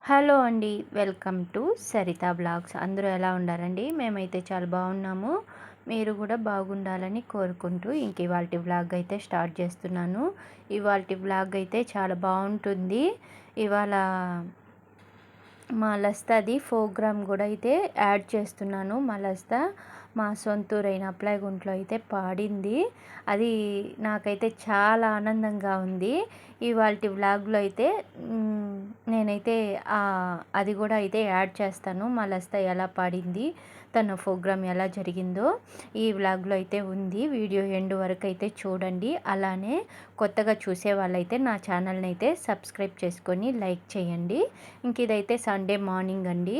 Hello అండి. Welcome to Saritha blogs. అందరూ ఎలా ఉన్నారండి? మేమైతే చాలా బాగున్నాము. మీరు కూడా బాగుండాలని కోరుకుంటూ ఇంక ఇవాల్టి వ్లాగ్ అయితే స్టార్ట్ చేస్తున్నాను. ఇవాల్టి వ్లాగ్ అయితే చాలా బాగుంటుంది. ఇవాళ మా లస్తాది ప్రోగ్రామ్ కూడా అయితే యాడ్ చేస్తున్నాను. మా లస్తా మా సొంతూరైన అప్లైగుంట్లో అయితే పాడింది. అది నాకైతే చాలా ఆనందంగా ఉంది. ఇవాల్టి వ్లాగ్లో అయితే నేనైతే అది కూడా అయితే యాడ్ చేస్తాను. మా లస్తా ఎలా పాడింది, తన ప్రోగ్రామ్ ఎలా జరిగిందో ఈ వ్లాగ్లో అయితే ఉంది. వీడియో ఎండ్ వరకు అయితే చూడండి. అలానే కొత్తగా చూసే వాళ్ళైతే నా ఛానల్ని అయితే సబ్స్క్రైబ్ చేసుకొని లైక్ చేయండి. ఇంక ఇదైతే సండే మార్నింగ్ అండి.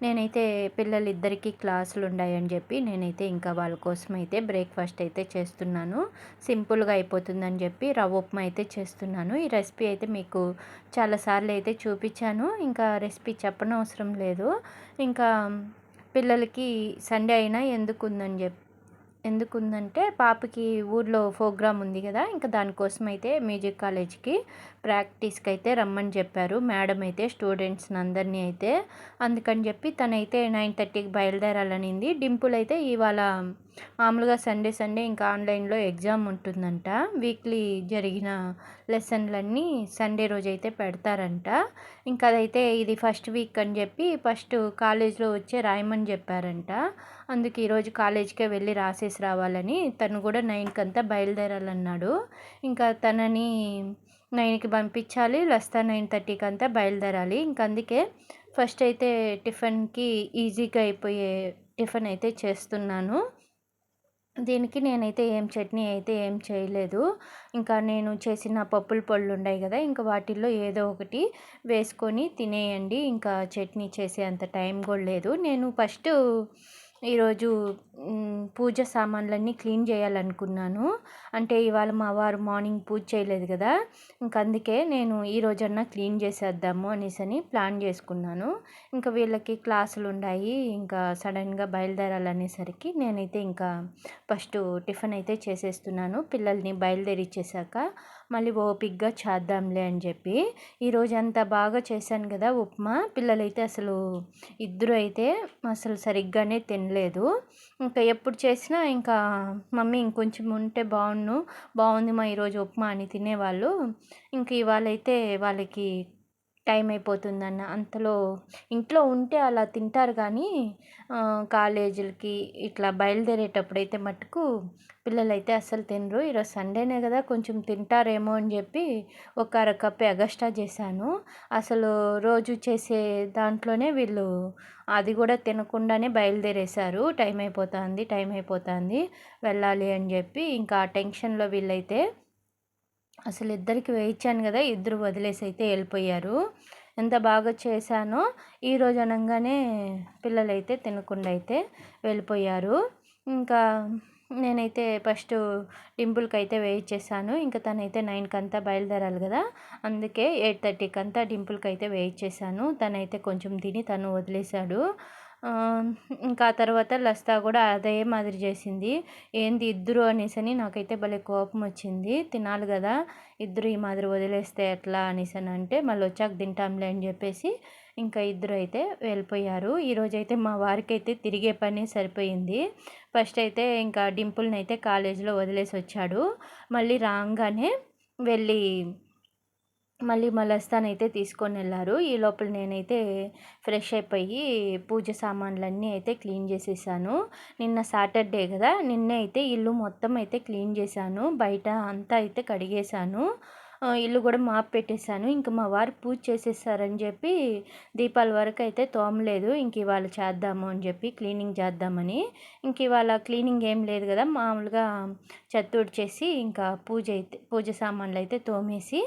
నేనైతే పిల్లలిద్దరికీ క్లాసులు ఉన్నాయని చెప్పి నేనైతే ఇంకా వాళ్ళ కోసం అయితే బ్రేక్ఫాస్ట్ అయితే చేస్తున్నాను. సింపుల్గా అయిపోతుందని చెప్పి రవ్వ ఉప్మా అయితే చేస్తున్నాను. ఈ రెసిపీ అయితే మీకు చాలాసార్లు అయితే చూపించాను. ఇంకా రెసిపీ చెప్పనవసరం లేదు. ఇంకా పిల్లలకి సండే అయినా ఎందుకుందంటే పాపకి ఊర్లో ప్రోగ్రామ్ ఉంది కదా, ఇంకా దానికోసం అయితే మ్యూజిక్ కాలేజ్కి ప్రాక్టీస్కి అయితే రమ్మని చెప్పారు మేడం అయితే స్టూడెంట్స్ని అందరినీ అయితే. అందుకని చెప్పి తనైతే 9:30కి బయలుదేరాలనింది. డింపుల్ అయితే ఇవాళ మామూలుగా సండే ఇంకా ఆన్లైన్లో ఎగ్జామ్ ఉంటుందంట. వీక్లీ జరిగిన లెసన్లన్నీ సండే రోజు అయితే పెడతారంట. ఇంకా అదైతే ఇది ఫస్ట్ వీక్ అని చెప్పి ఫస్ట్ కాలేజ్లో వచ్చే రాయమని చెప్పారంట. అందుకే ఈరోజు కాలేజ్కే వెళ్ళి రాసేసి రావాలని తను కూడా 9కి అంతా బయలుదేరాలన్నాడు. ఇంకా తనని 9కి పంపించాలి, లస్తా 9:30కి అంతా బయలుదేరాలి. ఇంక అందుకే ఫస్ట్ అయితే టిఫిన్కి ఈజీగా అయిపోయే టిఫిన్ అయితే చేస్తున్నాను. దీనికి నేనైతే చట్నీ అయితే ఏం చేయలేదు. ఇంకా నేను చేసిన పప్పుల పొళ్ళు ఉన్నాయి కదా, ఇంకా వాటిల్లో ఏదో ఒకటి వేసుకొని తినేయండి. ఇంకా చట్నీ చేసే అంత టైం కూడా లేదు. నేను ఫస్ట్ ఈరోజు పూజ సామాన్లన్నీ క్లీన్ చేయాలనుకున్నాను. అంటే ఇవాళ మా వారు మార్నింగ్ పూజ చేయలేదు కదా, ఇంక అందుకే నేను ఈరోజన్నా క్లీన్ చేసేద్దాము అనేసి ప్లాన్ చేసుకున్నాను. ఇంకా వీళ్ళకి క్లాసులు ఉన్నాయి, ఇంకా సడన్గా బయలుదేరాలనేసరికి నేనైతే ఇంకా ఫస్ట్ టిఫిన్ అయితే చేసేస్తున్నాను. పిల్లల్ని బయలుదేరిచ్చేసాక మళ్ళీ ఓపిక్గా చేద్దాంలే అని చెప్పి ఈరోజు అంత బాగా చేశాను కదా ఉప్మా. పిల్లలైతే అసలు ఇద్దరు అయితే అసలు సరిగ్గానే తినలేదు. ఇంకా ఎప్పుడు చేసినా ఇంకా మమ్మీ ఇంకొంచెం ఉంటే బాగుంది మా ఈరోజు ఉప్మా అని తినేవాళ్ళు. ఇంక ఇవాళ అయితే వాళ్ళకి టైం అయిపోతుందన్న అంతలో ఇంట్లో ఉంటే అలా తింటారు, కానీ కాలేజీలకి ఇట్లా బయలుదేరేటప్పుడైతే మట్టుకు పిల్లలైతే అస్సలు తినరు. ఈరోజు సండేనే కదా కొంచెం తింటారేమో అని చెప్పి ఒక అరకప్పు ఎగస్ట్రా చేశాను. అసలు రోజు చేసే దాంట్లోనే వీళ్ళు అది కూడా తినకుండానే బయలుదేరేశారు. టైం అయిపోతుంది వెళ్ళాలి అని చెప్పి ఇంకా ఆ టెన్షన్లో వీళ్ళైతే అసలు ఇద్దరికి వేయించాను కదా, ఇద్దరు వదిలేసి అయితే వెళ్ళిపోయారు. ఎంత బాగా చేశానో ఈరోజు అనగానే పిల్లలైతే తినకుండా అయితే వెళ్ళిపోయారు. ఇంకా నేనైతే ఫస్ట్ డింపుల్కి అయితే వేయించేసాను. ఇంకా తనైతే 9కి అంతా బయలుదేరాలి కదా, అందుకే 8:30కి అంతా డింపుల్కి అయితే వేయించేసాను. తనైతే కొంచెం తిని తను వదిలేశాడు. ఇంకా ఆ తర్వాత లస్తా కూడా అదే మాదిరి చేసింది. ఏంది ఇద్దరు అనేసి నాకైతే భలే కోపం వచ్చింది. తినాలి కదా, ఇద్దరు ఈ మాదిరి వదిలేస్తే ఎట్లా అనేసి అంటే మళ్ళీ వచ్చాక తింటాంలే అని చెప్పేసి ఇంకా ఇద్దరు అయితే వెళ్ళిపోయారు. ఈరోజైతే మా వారికి అయితే తిరిగే పని సరిపోయింది. ఫస్ట్ అయితే ఇంకా డింపుల్ని అయితే కాలేజీలో వదిలేసి వచ్చాడు. మళ్ళీ రాగానే వెళ్ళి మళ్ళీ మలస్తానైతే తీసుకొని వెళ్ళారు. ఈ లోపల నేనైతే ఫ్రెష్ అయిపోయి పూజ సామాన్లన్నీ అయితే క్లీన్ చేసేసాను. నిన్న సాటర్డే కదా, నిన్నే అయితే ఇల్లు మొత్తం అయితే క్లీన్ చేశాను. బయట అంతా అయితే కడిగేశాను. ఇల్లు కూడా మాప్ పెట్టేశాను. ఇంక మా వారు పూజ చేసేసారని చెప్పి దీపాల వరకు అయితే తోమలేదు. ఇంక ఇవాళ చేద్దాము అని చెప్పి క్లీనింగ్ చేద్దామని. ఇంక ఇవాళ క్లీనింగ్ ఏం లేదు కదా, మామూలుగా చెత్త ఊడ్చేసి ఇంకా పూజ సామాన్లు అయితే తోమేసి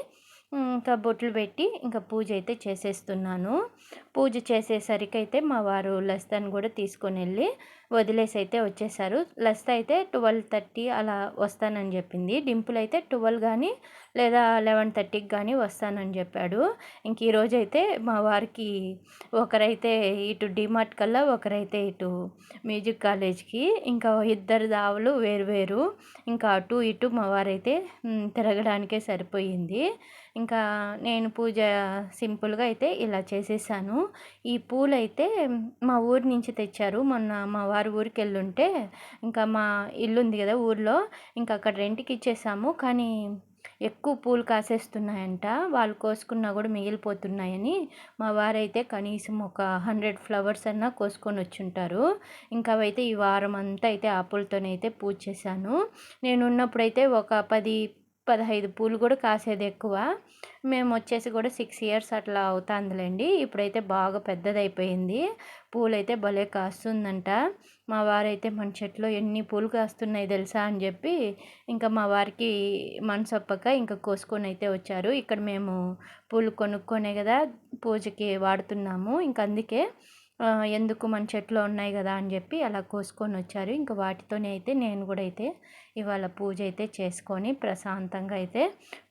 ఇంకా బొట్లు పెట్టి ఇంకా పూజ అయితే చేసేస్తున్నాను. పూజ చేసేసరికి అయితే మా వారు లస్తాని కూడా తీసుకొని వెళ్ళి వదిలేసి అయితే వచ్చేసారు. లస్తా అయితే 12:30 అలా వస్తానని చెప్పింది. డింపుల్ అయితే 12 కానీ లేదా 11:30కి కానీ వస్తానని చెప్పాడు. ఇంక ఈరోజు అయితే మా వారికి ఒకరైతే ఇటు డిమార్ట్ కల్లా, ఒకరైతే ఇటు మ్యూజిక్ కాలేజ్కి, ఇంకా ఇద్దరు దావులు వేరు ఇంకా అటు ఇటు మా వారైతే తిరగడానికే సరిపోయింది. ఇంకా నేను పూజ సింపుల్గా అయితే ఇలా చేసేసాను. ఈ పూలైతే మా ఊరి నుంచి తెచ్చారు. మొన్న మా వారు ఊరికి వెళ్ళుంటే ఇంకా మా ఇల్లు ఉంది కదా ఊర్లో, ఇంకా అక్కడ రెంట్కి ఇచ్చేసాము. కానీ ఎక్కువ పూలు కాసేస్తున్నాయంట, వాళ్ళు కోసుకున్నా కూడా మిగిలిపోతున్నాయని మా వారైతే కనీసం ఒక 100 ఫ్లవర్స్ అన్నా కోసుకొని వచ్చుంటారు. ఇంకా అవైతే ఈ వారం అంతా అయితే ఆ పూలతోనైతే పూజ చేశాను. నేను ఉన్నప్పుడైతే ఒక 10, 15 పూలు కూడా కాసేది ఎక్కువ. మేము వచ్చేసి కూడా 6 ఇయర్స్ అట్లా అవుతాందిలేండి. ఇప్పుడైతే బాగా పెద్దదైపోయింది. పూలైతే భలే కాస్తుందంట. మా వారైతే మన చెట్లో ఎన్ని పూలు కాస్తున్నాయి తెలుసా అని చెప్పి ఇంకా మా వారికి మనసొప్పక ఇంకా కోసుకొని అయితే వచ్చారు. ఇక్కడ మేము పూలు కొనుక్కొనే కదా పూజకి వాడుతున్నాము. ఇంక అందుకే ఎందుకు మన చెట్లో ఉన్నాయి కదా అని చెప్పి అలా కోసుకొని వచ్చారు. ఇంకా వాటితోనే అయితే నేను కూడా అయితే ఇవాళ పూజ అయితే చేసుకొని ప్రశాంతంగా అయితే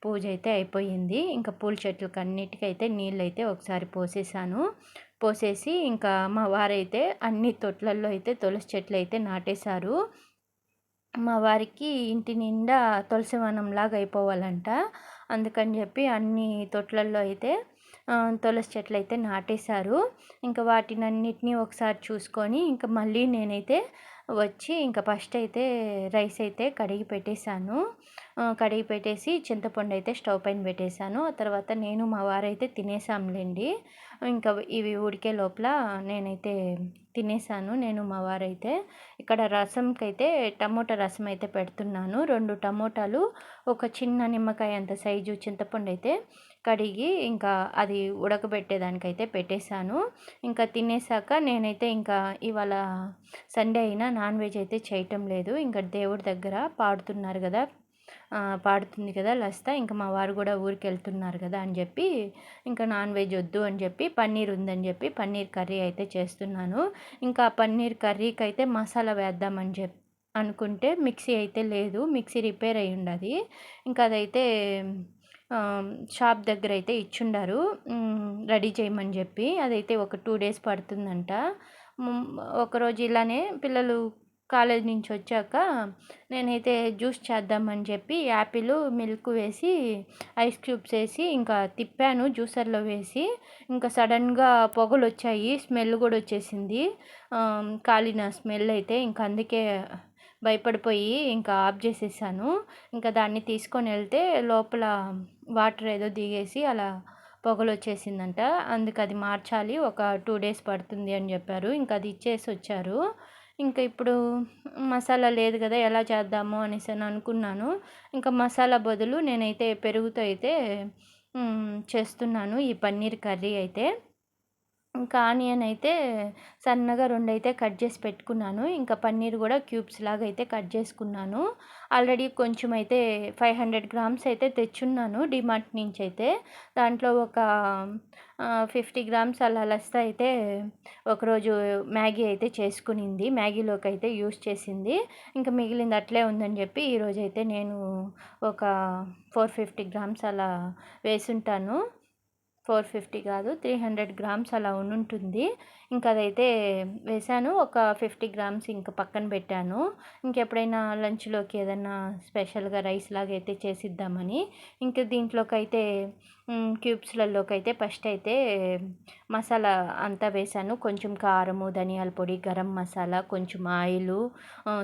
పూజ అయితే అయిపోయింది. ఇంకా పూల చెట్లకి అన్నిటికైతే నీళ్ళు అయితే ఒకసారి పోసేసాను. పోసేసి ఇంకా మా వారైతే అన్ని తొట్లల్లో అయితే తులసి చెట్లు అయితే నాటేశారు. మా వారికి ఇంటి నిండా తులసి వనంలాగా అయిపోవాలంట. అందుకని చెప్పి అన్ని తొట్లల్లో అయితే తులసి చెట్లు అయితే నాటేశారు. ఇంకా వాటినన్నిటినీ ఒకసారి చూసుకొని ఇంకా మళ్ళీ నేనైతే వచ్చి ఇంకా ఫస్ట్ అయితే రైస్ అయితే కడిగి పెట్టేశాను. కడిగి పెట్టేసి చింతపండు అయితే స్టవ్ పైన పెట్టేశాను. ఆ తర్వాత నేను మా వారైతే తినేసాంలేండి. ఇంకా ఇవి ఉడికే లోపల నేనైతే తినేసాను, నేను మా వారైతే. ఇక్కడ రసంకైతే టమోటా రసం అయితే పెడుతున్నాను. 2 టమోటాలు, ఒక చిన్న నిమ్మకాయ అంత సైజు చింతపండు అయితే కడిగి ఇంకా అది ఉడకబెట్టేదానికైతే పెట్టేశాను. ఇంకా తినేసాక నేనైతే ఇంకా ఇవాళ సండే అయినా నాన్ వెజ్ అయితే చేయటం లేదు. ఇంకా దేవుడి దగ్గర పాడుతున్నారు కదా, పాడుతుంది కదా లస్తా, ఇంకా మా వారు కూడా ఊరికి వెళ్తున్నారు కదా అని చెప్పి ఇంకా నాన్ వెజ్ వద్దు అని చెప్పి పన్నీర్ ఉందని చెప్పి పన్నీర్ కర్రీ అయితే చేస్తున్నాను. ఇంకా పన్నీర్ కర్రీకి అయితే మసాలా వేద్దామని చెప్పి అనుకుంటే మిక్సీ అయితే లేదు, మిక్సీ రిపేర్ అయి ఉండదు. ఇంకా అదైతే షాప్ దగ్గర అయితే ఇచ్చుండారు రెడీ చేయమని చెప్పి. అదైతే ఒక 2 డేస్ పడుతుందంట. ఒకరోజు ఇలానే పిల్లలు కాలేజ్ నుంచి వచ్చాక నేనైతే జ్యూస్ చేద్దామని చెప్పి యాపిల్ మిల్క్ వేసి ఐస్ క్యూబ్స్ వేసి ఇంకా తిప్పాను జ్యూసర్లో వేసి. ఇంకా సడన్గా పొగలు వచ్చాయి, స్మెల్ కూడా వచ్చేసింది, కాలిన స్మెల్ అయితే. ఇంకా అందుకే భయపడిపోయి ఇంకా ఆఫ్ చేసేసాను. ఇంకా దాన్ని తీసుకొని వెళ్తే లోపల వాటర్ ఏదో దిగేసి అలా పొగలు వచ్చేసిందంట. అందుకు అది మార్చాలి, ఒక 2 డేస్ పడుతుంది అని చెప్పారు. ఇంకా అది ఇచ్చేసి వచ్చారు. ఇంకా ఇప్పుడు మసాలా లేదు కదా, ఎలా చేద్దాము అనేసి అని అనుకున్నాను. ఇంకా మసాలా బదులు నేనైతే పెరుగుతో అయితే చేస్తున్నాను ఈ పన్నీర్ కర్రీ అయితే. ఇంకా ఆనియన్ అయితే సన్నగా 2 అయితే కట్ చేసి పెట్టుకున్నాను. ఇంకా పన్నీర్ కూడా క్యూబ్స్ లాగా అయితే కట్ చేసుకున్నాను. ఆల్రెడీ కొంచెం అయితే 500 గ్రామ్స్ అయితే తెచ్చున్నాను డిమార్ట్ నుంచి అయితే. దాంట్లో ఒక 50 గ్రామ్స్ అలా లస్తా అయితే ఒకరోజు మ్యాగీ అయితే చేసుకునింది, మ్యాగీలోకి అయితే యూస్ చేసింది. ఇంకా మిగిలింది అట్లే ఉందని చెప్పి ఈరోజు అయితే నేను ఒక 450 గ్రామ్స్ అలా వేసుంటాను. 450 కాదు, 300 గ్రామ్స్ అలా ఉండుంటుంది. ఇంకా అదైతే వేసాను. ఒక 50 గ్రామ్స్ ఇంకా పక్కన పెట్టాను. ఇంకెప్పుడైనా లంచ్లోకి ఏదైనా స్పెషల్గా రైస్ లాగా అయితే చేసిద్దామని. ఇంకా దీంట్లోకైతే క్యూబ్స్లలోకి అయితే ఫస్ట్ అయితే మసాలా అంతా వేసాను. కొంచెం కారము, ధనియాల పొడి, గరం మసాలా, కొంచెం ఆయిలు,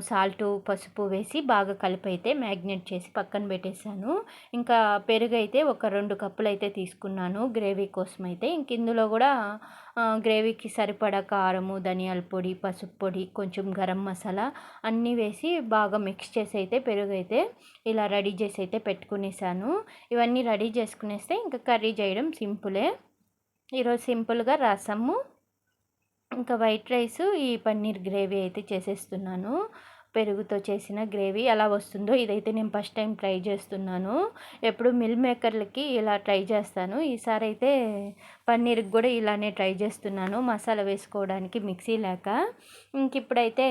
సాల్టు, పసుపు వేసి బాగా కలిపి అయితే మ్యాగ్నేట్ చేసి పక్కన పెట్టేశాను. ఇంకా పెరుగు అయితే ఒక 2 కప్పులు అయితే తీసుకున్నాను గ్రేవీ కోసం అయితే. ఇంక ఇందులో కూడా గ్రేవీకి సరిపడా కారము, ధనియాల పొడి, పసుపు పొడి, కొంచెం గరం మసాలా అన్నీ వేసి బాగా మిక్స్ చేసి అయితే పెరుగు అయితే ఇలా రెడీ చేసి అయితే పెట్టుకునేసాను. ఇవన్నీ రెడీ చేసుకునేస్తే ఇంకా కర్రీ చేయడం సింపులే. ఈరోజు సింపుల్గా రసము, ఇంకా వైట్ రైస్, ఈ పన్నీర్ గ్రేవీ అయితే చేసేస్తున్నాను. పెరుగుతో చేసిన గ్రేవీ ఎలా వస్తుందో ఇదైతే నేను ఫస్ట్ టైం ట్రై చేస్తున్నాను. ఎప్పుడు మిల్ మేకర్లకి ఇలా ట్రై చేస్తాను, ఈసారి అయితే పన్నీర్కి కూడా ఇలానే ట్రై చేస్తున్నాను మసాలా వేసుకోవడానికి మిక్సీ లేక. ఇంక ఇప్పుడైతే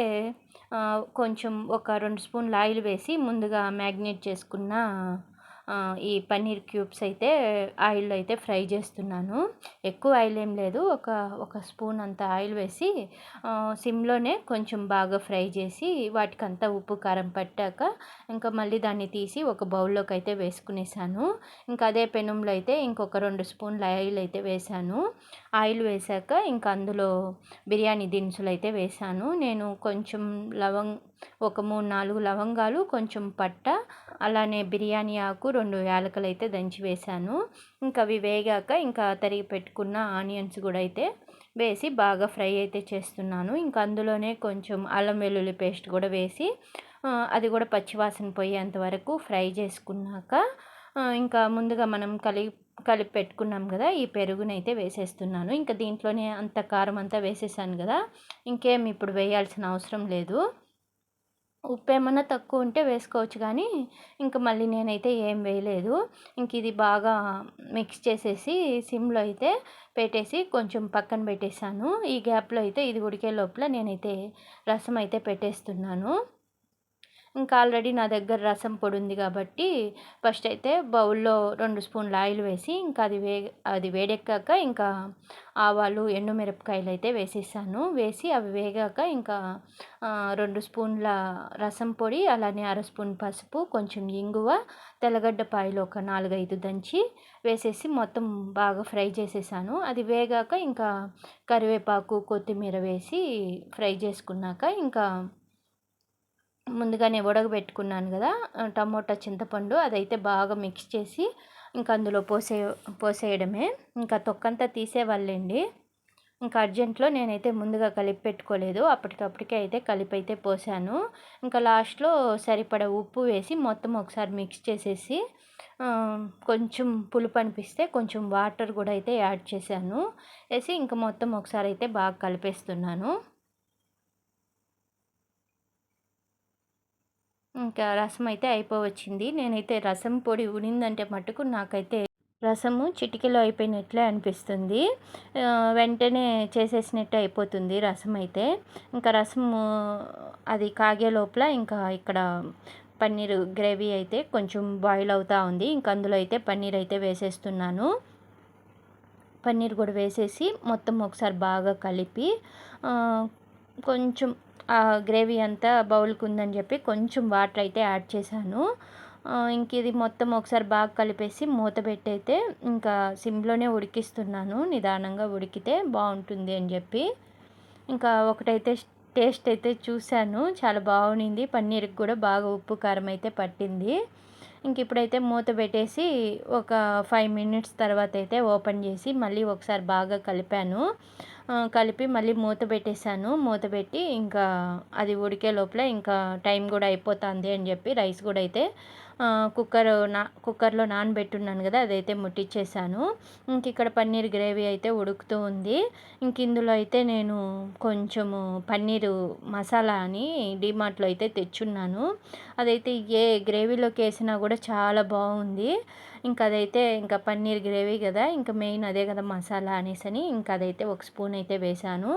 కొంచెం ఒక 2 స్పూన్లు ఆయిల్ వేసి ముందుగా మ్యాగ్నేట్ చేసుకున్న ఈ పన్నీర్ క్యూబ్స్ అయితే ఆయిల్లో అయితే ఫ్రై చేస్తున్నాను. ఎక్కువ ఆయిల్ ఏం లేదు, ఒక స్పూన్ అంత ఆయిల్ వేసి సిమ్లోనే కొంచెం బాగా ఫ్రై చేసి వాటికంతా ఉప్పు కారం పట్టాక ఇంకా మళ్ళీ దాన్ని తీసి ఒక బౌల్లోకి అయితే వేసుకునేసాను. ఇంకా అదే పెనంలో అయితే ఇంకొక 2 స్పూన్ల ఆయిల్ అయితే వేసాను. ఆయిల్ వేసాక ఇంకా అందులో బిర్యానీ దినుసులు అయితే వేసాను. నేను కొంచెం ఒక 3, 4 లవంగాలు, కొంచెం పట్ట, అలానే బిర్యానీ ఆకు, 2 యాలకులు అయితే దంచి వేసాను. ఇంకా అవి వేగాక ఇంకా తరిగి పెట్టుకున్న ఆనియన్స్ కూడా అయితే వేసి బాగా ఫ్రై అయితే చేస్తున్నాను. ఇంకా అందులోనే కొంచెం అల్లం వెల్లుల్లి పేస్ట్ కూడా వేసి అది కూడా పచ్చివాసన పోయేంత వరకు ఫ్రై చేసుకున్నాక ఇంకా ముందుగా మనం కలిపి పెట్టుకున్నాం కదా, ఈ పెరుగునైతే వేసేస్తున్నాను. ఇంకా దీంట్లోనే అంత కారం అంతా వేసేసాను కదా, ఇంకేం ఇప్పుడు వేయాల్సిన అవసరం లేదు. ఉప్పు ఏమన్నా తక్కువ ఉంటే వేసుకోవచ్చు, కానీ ఇంకా మళ్ళీ నేనైతే ఏం వేయలేదు. ఇంక ఇది బాగా మిక్స్ చేసేసి సిమ్లో అయితే పెట్టేసి కొంచెం పక్కన పెట్టేశాను. ఈ గ్యాప్లో అయితే ఇది ఉడికే లోపల నేనైతే రసం అయితే పెట్టేస్తున్నాను. ఇంకా ఆల్రెడీ నా దగ్గర రసం పొడి ఉంది కాబట్టి ఫస్ట్ అయితే బౌల్లో 2 స్పూన్ల ఆయిల్ వేసి ఇంకా అది వేడెక్కాక ఇంకా ఆవాలు, ఎండుమిరపకాయలు అయితే వేసేసాను. వేసి అవి వేగాక ఇంకా 2 స్పూన్ల రసం పొడి, అలానే అర స్పూన్ పసుపు, కొంచెం ఇంగువ, తెల్లగడ్డపాయలు ఒక 4, 5 దంచి వేసేసి మొత్తం బాగా ఫ్రై చేసేసాను. అది వేగాక ఇంకా కరివేపాకు, కొత్తిమీర వేసి ఫ్రై చేసుకున్నాక ఇంకా ముందుగానే ఉడకబెట్టుకున్నాను కదా టమోటా, చింతపండు, అదైతే బాగా మిక్స్ చేసి ఇంకా అందులో పోసేయడమే. ఇంకా తొక్కంతా తీసేవాళ్ళండి. ఇంకా అర్జెంట్లో నేనైతే ముందుగా కలిపి పెట్టుకోలేదు, అప్పటికప్పటికే అయితే కలిపి అయితే పోసాను. ఇంకా లాస్ట్లో సరిపడా ఉప్పు వేసి మొత్తం ఒకసారి మిక్స్ చేసేసి కొంచెం పులుపు అనిపిస్తే కొంచెం వాటర్ కూడా అయితే యాడ్ చేశాను. వేసి ఇంకా మొత్తం ఒకసారి అయితే బాగా కలిపేస్తున్నాను. ఇంకా రసం అయితే అయిపోవచ్చింది. నేనైతే రసం పొడి ఉనిందంటే మటుకు నాకైతే రసము చిటికెలో అయిపోయినట్లే అనిపిస్తుంది. వెంటనే చేసేసినట్టు అయిపోతుంది రసం అయితే. ఇంకా రసము అది కాగే లోపల ఇంకా ఇక్కడ పన్నీర్ గ్రేవీ అయితే కొంచెం బాయిల్ అవుతూ ఉంది. ఇంకా అందులో అయితే పన్నీర్ అయితే వేసేస్తున్నాను. పన్నీర్ కూడా వేసేసి మొత్తం ఒకసారి బాగా కలిపి కొంచెం గ్రేవీ అంతా బౌల్కి ఉందని చెప్పి కొంచెం వాటర్ అయితే యాడ్ చేశాను. ఇంక ఇది మొత్తం ఒకసారి బాగా కలిపేసి మూత పెట్టయితే ఇంకా సిమ్లోనే ఉడికిస్తున్నాను. నిదానంగా ఉడికితే బాగుంటుంది అని చెప్పి ఇంకా ఒకటైతే టేస్ట్ అయితే చూశాను, చాలా బాగుంది. పన్నీర్కి కూడా బాగా ఉప్పు కారం అయితే పట్టింది. ఇంక ఇప్పుడైతే మూత పెట్టేసి ఒక 5 మినిట్స్ తర్వాత అయితే ఓపెన్ చేసి మళ్ళీ ఒకసారి బాగా కలిపాను. కలిపి మళ్ళీ మూత పెట్టేశాను. మూత పెట్టి ఇంకా అది ఉడికే లోపల ఇంకా టైం కూడా అయిపోతుంది అని చెప్పి రైస్ కూడా అయితే కుక్కర్లో నానబెట్టున్నాను కదా, అదైతే ముట్టించేసాను. ఇంక ఇక్కడ పన్నీర్ గ్రేవీ అయితే ఉడుకుతూ ఉంది. ఇంక ఇందులో అయితే నేను కొంచెము పన్నీరు మసాలా అని డీమార్ట్లో అయితే తెచ్చున్నాను. అదైతే ఏ గ్రేవీలోకి వేసినా కూడా చాలా బాగుంది. ఇంకా అదైతే ఇంకా పన్నీర్ గ్రేవీ కదా, ఇంకా మెయిన్ అదే కదా మసాలా అనేసని ఇంకా అదైతే ఒక స్పూన్ అయితే వేశాను.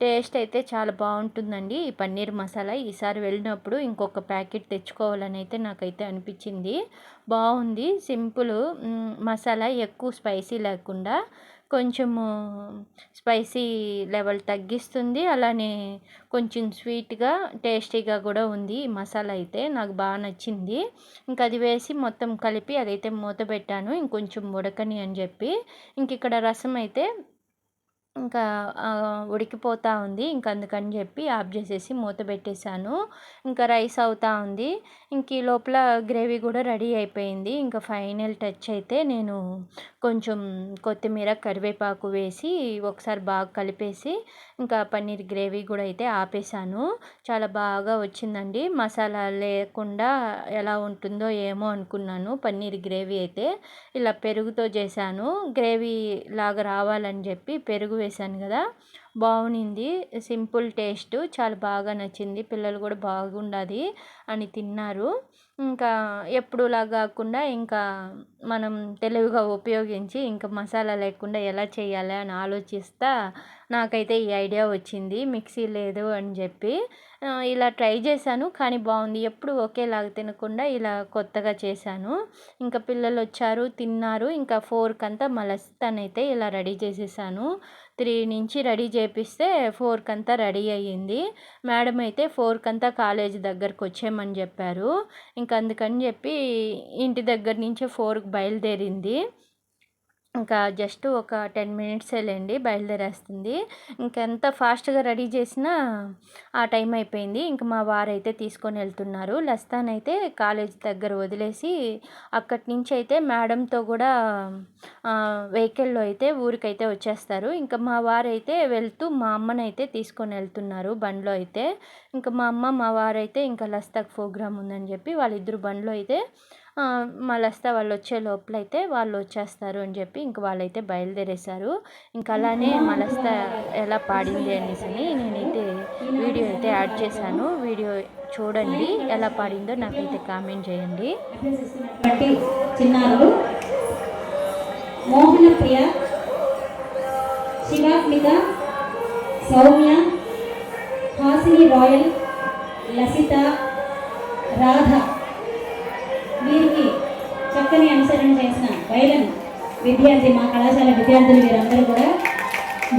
టేస్ట్ అయితే చాలా బాగుంటుందండి ఈ పన్నీర్ మసాలా. ఈసారి వెళ్ళినప్పుడు ఇంకొక ప్యాకెట్ తెచ్చుకోవాలని అయితే నాకైతే అనిపించింది. బాగుంది, సింపుల్ మసాలా, ఎక్కువ స్పైసీ లేకుండా కొంచెము స్పైసీ లెవెల్ తగ్గిస్తుంది, అలానే కొంచెం స్వీట్గా టేస్టీగా కూడా ఉంది ఈ మసాలా అయితే. నాకు బాగా నచ్చింది. ఇంకా అది వేసి మొత్తం కలిపి అదైతే మూత పెట్టాను ఇంకొంచెం ఉడకని అని చెప్పి. ఇంక ఇక్కడ రసం అయితే ఇంకా ఉడికిపోతూ ఉంది. ఇంక అందుకని చెప్పి ఆఫ్ చేసేసి మూత పెట్టేశాను. ఇంకా రైస్ అవుతూ ఉంది. ఇంక ఈ లోపల గ్రేవీ కూడా రెడీ అయిపోయింది. ఇంకా ఫైనల్ టచ్ అయితే నేను కొంచెం కొత్తిమీర, కరివేపాకు వేసి ఒకసారి బాగా కలిపేసి ఇంకా పన్నీర్ గ్రేవీ కూడా అయితే ఆపేసాను. చాలా బాగా వచ్చిందండి. మసాలా లేకుండా ఎలా ఉంటుందో ఏమో అనుకున్నాను. పన్నీర్ గ్రేవీ అయితే ఇలా పెరుగుతో చేశాను. గ్రేవీ లాగా రావాలని చెప్పి పెరుగు వేశాను కదా, బాగుంది. సింపుల్ టేస్ట్, చాలా బాగా నచ్చింది. పిల్లలు కూడా బాగుండాది అని తిన్నారు. ఇంకా ఎప్పుడులా కాకుండా ఇంకా మనం తెలివిగా ఉపయోగించి ఇంకా మసాలా లేకుండా ఎలా చేయాలి అని ఆలోచిస్తా నాకైతే ఈ ఐడియా వచ్చింది. మిక్సీ లేదు అని చెప్పి ఇలా ట్రై చేశాను. కానీ బాగుంది. ఎప్పుడు ఒకేలాగా తినకుండా ఇలా కొత్తగా చేశాను. ఇంకా పిల్లలు వచ్చారు, తిన్నారు. ఇంకా 4కి అంతా మలస్తానైతే ఇలా రెడీ చేసేసాను. 3 నుంచి రెడీ చేపిస్తే 4కి అంతా రెడీ అయ్యింది. మేడం అయితే 4కి అంతా కాలేజీ దగ్గరకు వచ్చేయమని చెప్పారు. ఇంకా అందుకని చెప్పి ఇంటి దగ్గర నుంచి 4కి బయలుదేరింది. ఇంకా జస్ట్ ఒక 10 మినిట్సేలేండి బయలుదేరేస్తుంది. ఇంకెంత ఫాస్ట్‌గా రెడీ చేసినా ఆ టైం అయిపోయింది. ఇంక మా వారైతే తీసుకొని వెళ్తున్నారు. లస్తానైతే కాలేజ్ దగ్గర వదిలేసి అక్కడి నుంచి అయితే మేడంతో కూడా వెహికల్‌లో అయితే ఊరికైతే వచ్చేస్తారు. ఇంకా మా వారైతే వెళ్తూ మా అమ్మనైతే తీసుకొని వెళ్తున్నారు బండిలో అయితే. ఇంకా మా అమ్మ, మా వారైతే ఇంకా లస్తాకి ప్రోగ్రామ్ ఉందని చెప్పి వాళ్ళిద్దరు బండిలో అయితే మా లస్తా వాళ్ళు వచ్చే లోపలైతే వాళ్ళు వచ్చేస్తారు అని చెప్పి ఇంక వాళ్ళైతే బయలుదేరేశారు. ఇంక అలానే మా లస్తా ఎలా పాడింది అనేసని నేనైతే వీడియో అయితే యాడ్ చేశాను. వీడియో చూడండి, ఎలా పాడిందో నాకైతే కామెంట్ చేయండి. చిన్నారులు మోహన ప్రియ, శివాత్మిక, సౌమ్య, హాసిని రాయల్, లసిత, రాధ వీరికి చక్కని అనుసరణ చేసిన వైలన్ విద్యార్థి, మా కళాశాల విద్యార్థులు వీరందరూ కూడా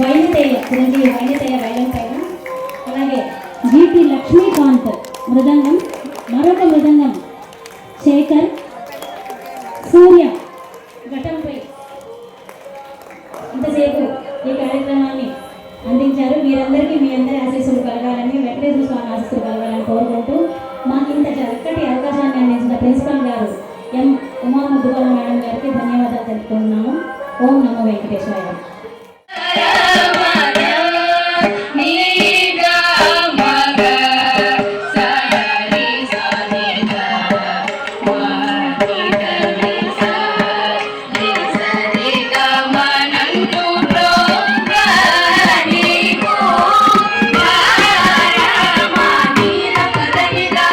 వైనతేయ గురించి వైనతేయ వైలన్ పైన, అలాగే జీటి లక్ష్మీకాంత్ మృదంగం, మరొక మృదంగం శేఖర్, సూర్య ఘటంపై ఇంతసేపు ఈ కార్యక్రమాన్ని అందించారు. మీరందరికీ మీ అందరి ఆశీస్సులు కలగాలని, వెంకటేశ్వర స్వామి ఆశీస్సులు కలగాలని కోరుకుంటూ మాకు ఇంత చక్కటి అవకాశాన్ని అందించిన ప్రిన్సిపల్ గారు ఎం ఉమా ముద్దుగోళ మేడం గారికి ధన్యవాదాలు తెలుపుకుంటున్నాము. ఓం నమో వెంకటేశ్వర. Thank you.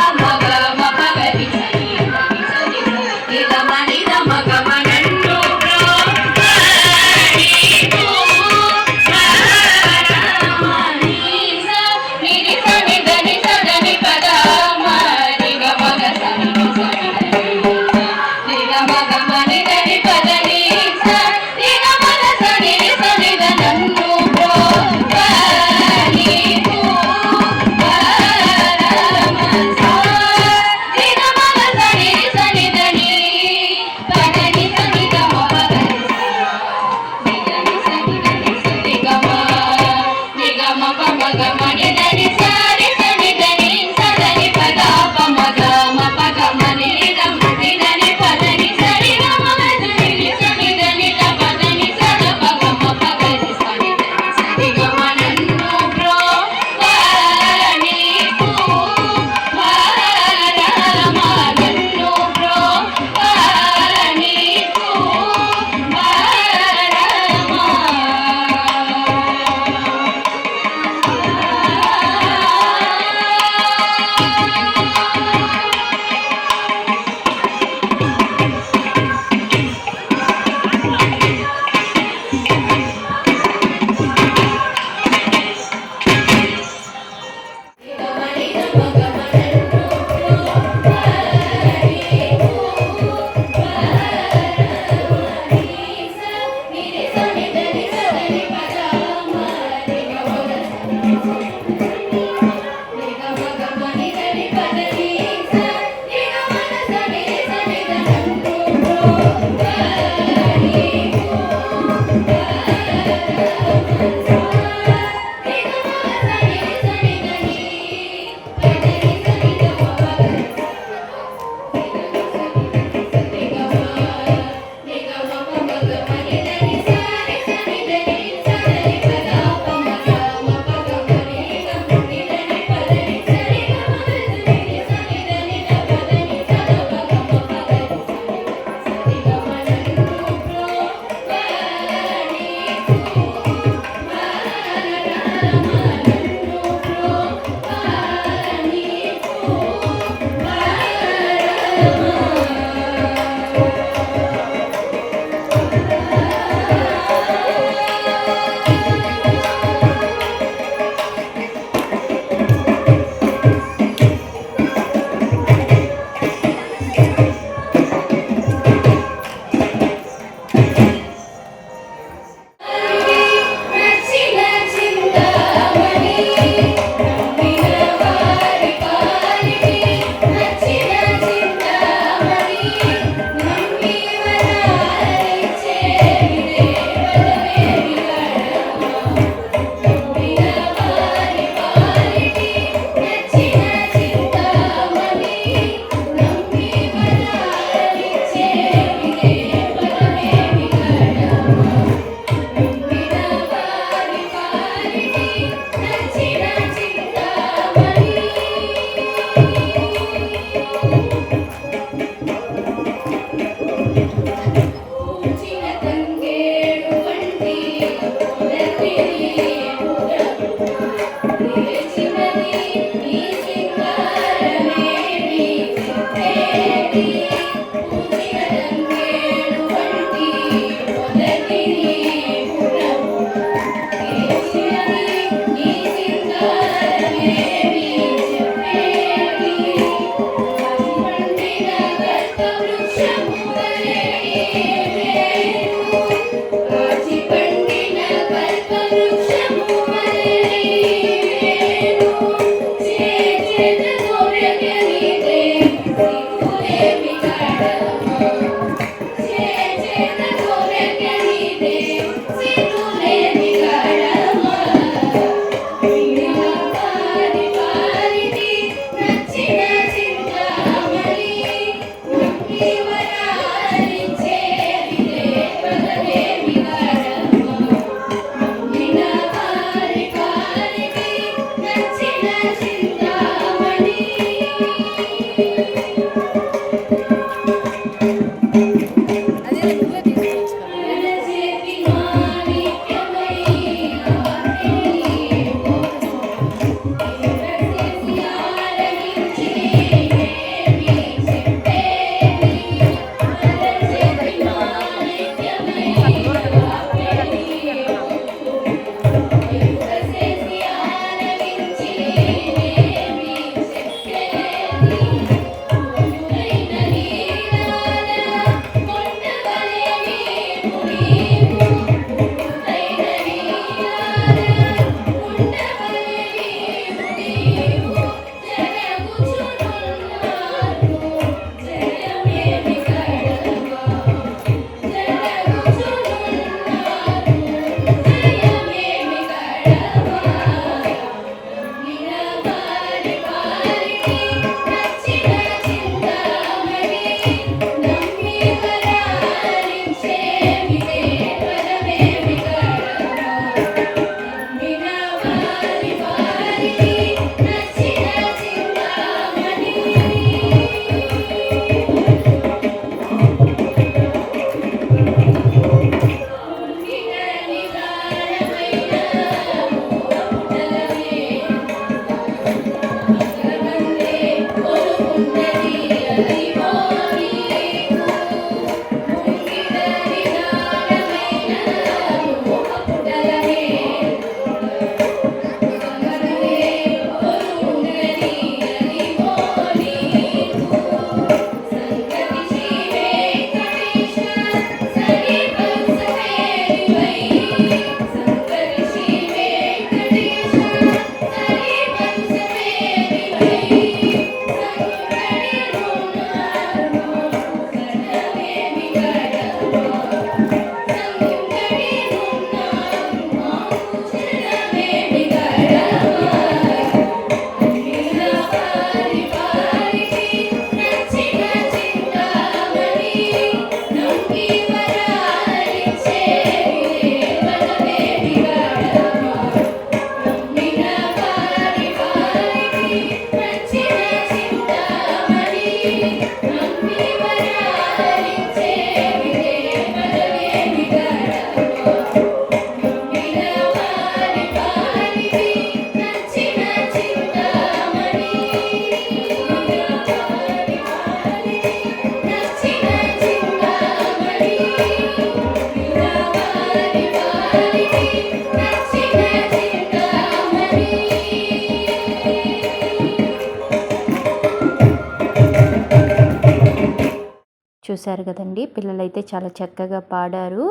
చూశారు కదండి, పిల్లలైతే చాలా చక్కగా పాడారు.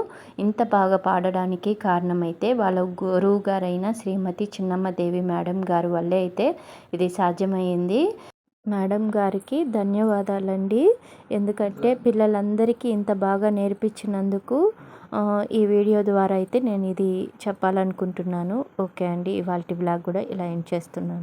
ఇంత బాగా పాడడానికి కారణమైతే వాళ్ళ గురువు గారైన శ్రీమతి చిన్నమ్మదేవి మేడం గారు వల్లే అయితే ఇది సాధ్యమైంది. మేడం గారికి ధన్యవాదాలండి. ఎందుకంటే పిల్లలందరికీ ఇంత బాగా నేర్పించినందుకు ఈ వీడియో ద్వారా అయితే నేను ఇది చెప్పాలనుకుంటున్నాను. ఓకే అండి, ఇవాల్టి వ్లాగ్ కూడా ఇలా ఎండ్ చేస్తున్నాను.